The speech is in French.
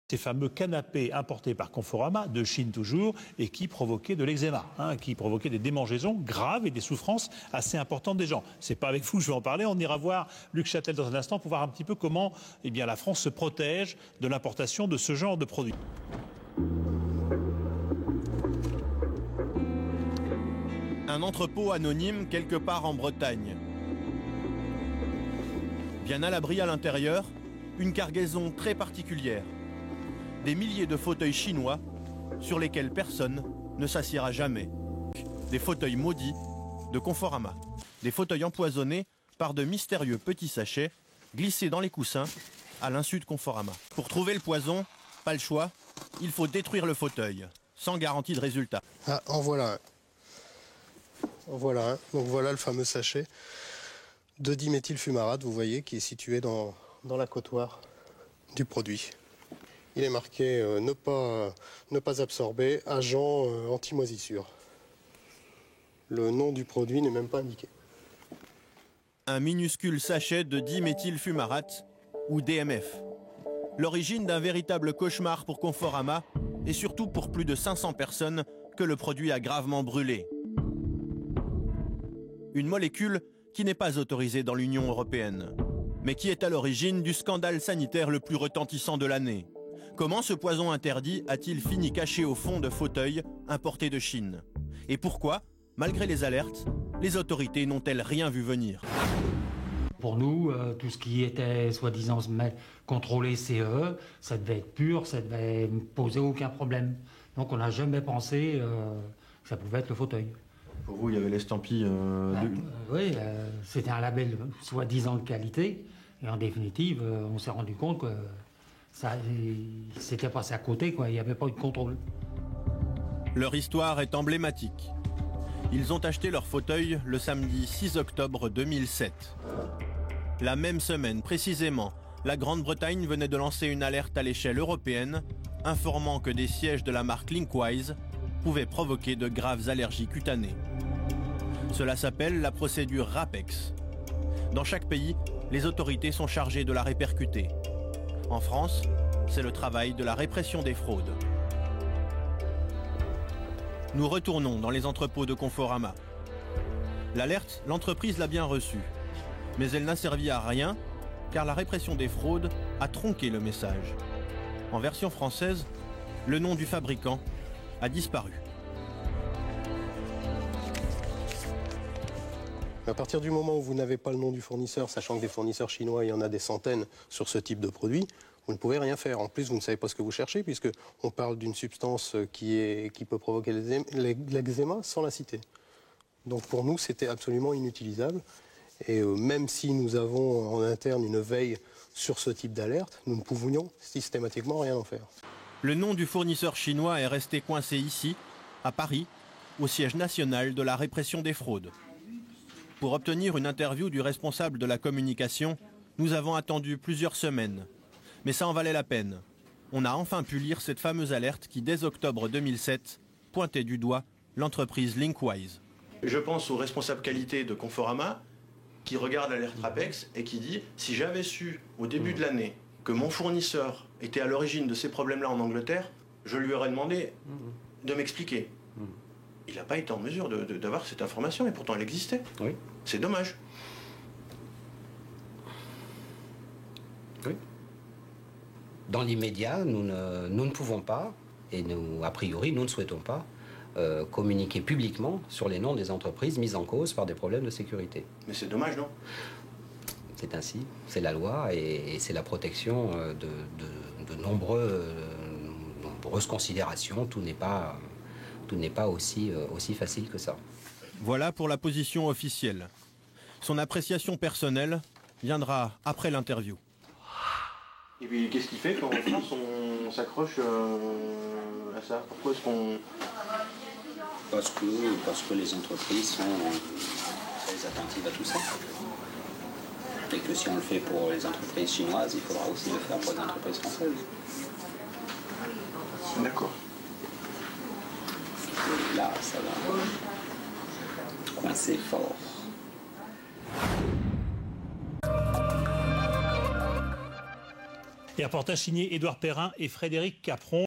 Ces fameux canapés importés par Conforama, de Chine toujours, et qui provoquaient de l'eczéma, qui provoquaient des démangeaisons graves et des souffrances assez importantes des gens. C'est pas avec vous que je vais en parler, on ira voir Luc Châtel dans un instant pour voir un petit peu comment la France se protège de l'importation de ce genre de produits. Un entrepôt anonyme quelque part en Bretagne. Bien à l'abri à l'intérieur, une cargaison très particulière. Des milliers de fauteuils chinois sur lesquels personne ne s'assiera jamais. Des fauteuils maudits de Conforama. Des fauteuils empoisonnés par de mystérieux petits sachets glissés dans les coussins à l'insu de Conforama. Pour trouver le poison, pas le choix, il faut détruire le fauteuil, sans garantie de résultat. Ah, en voilà un. En voilà un. Donc voilà le fameux sachet de diméthylfumarate, vous voyez, qui est situé dans la cotoire du produit. Il est marqué ne pas absorber, agent anti-moisissure. Le nom du produit n'est même pas indiqué. Un minuscule sachet de diméthylfumarate, ou DMF. L'origine d'un véritable cauchemar pour Conforama, et surtout pour plus de 500 personnes que le produit a gravement brûlé. Une molécule qui n'est pas autorisée dans l'Union européenne, mais qui est à l'origine du scandale sanitaire le plus retentissant de l'année. Comment ce poison interdit a-t-il fini caché au fond de fauteuils importés de Chine? Et pourquoi, malgré les alertes, les autorités n'ont-elles rien vu venir? Pour nous, tout ce qui était soi-disant contrôlé CE, ça devait être pur, ça devait poser aucun problème. Donc on n'a jamais pensé que ça pouvait être le fauteuil. Pour vous, il y avait l'estampille Oui, c'était un label soi-disant de qualité. Et en définitive, on s'est rendu compte que ça s'était passé à côté, quoi. Il n'y avait pas eu de contrôle. Leur histoire est emblématique. Ils ont acheté leur fauteuil le samedi 6 octobre 2007. La même semaine, précisément, la Grande-Bretagne venait de lancer une alerte à l'échelle européenne, informant que des sièges de la marque Linkwise pouvaient provoquer de graves allergies cutanées. Cela s'appelle la procédure RAPEX. Dans chaque pays, les autorités sont chargées de la répercuter. En France, c'est le travail de la répression des fraudes. Nous retournons dans les entrepôts de Conforama. L'alerte, l'entreprise l'a bien reçue. Mais elle n'a servi à rien, car la répression des fraudes a tronqué le message. En version française, le nom du fabricant a disparu. À partir du moment où vous n'avez pas le nom du fournisseur, sachant que des fournisseurs chinois, il y en a des centaines sur ce type de produit, vous ne pouvez rien faire. En plus, vous ne savez pas ce que vous cherchez, puisqu'on parle d'une substance qui peut provoquer l'eczéma sans la citer. Donc pour nous, c'était absolument inutilisable. Et même si nous avons en interne une veille sur ce type d'alerte, nous ne pouvions systématiquement rien en faire. Le nom du fournisseur chinois est resté coincé ici, à Paris, au siège national de la répression des fraudes. Pour obtenir une interview du responsable de la communication, nous avons attendu plusieurs semaines. Mais ça en valait la peine. On a enfin pu lire cette fameuse alerte qui, dès octobre 2007, pointait du doigt l'entreprise Linkwise. Je pense au responsable qualité de Conforama qui regarde l'alerte RAPEX et qui dit « Si j'avais su au début de l'année que mon fournisseur était à l'origine de ces problèmes-là en Angleterre, je lui aurais demandé de m'expliquer. » Il n'a pas été en mesure d'avoir cette information et pourtant elle existait. Oui. C'est dommage. Oui. Dans l'immédiat, nous ne pouvons pas, et a priori, nous ne souhaitons pas communiquer publiquement sur les noms des entreprises mises en cause par des problèmes de sécurité. Mais c'est dommage, non? C'est ainsi, c'est la loi et c'est la protection de nombreuses considérations. Tout n'est pas aussi facile que ça. Voilà pour la position officielle. Son appréciation personnelle viendra après l'interview. Et puis qu'est-ce qui fait qu'en France on s'accroche à ça? Pourquoi est-ce qu'on... Parce que les entreprises sont très attentives à tout ça. Et que si on le fait pour les entreprises chinoises, il faudra aussi le faire pour les entreprises françaises. D'accord. Et là, ça va coincer fort. Et reportage signé Édouard Perrin et Frédéric Capron.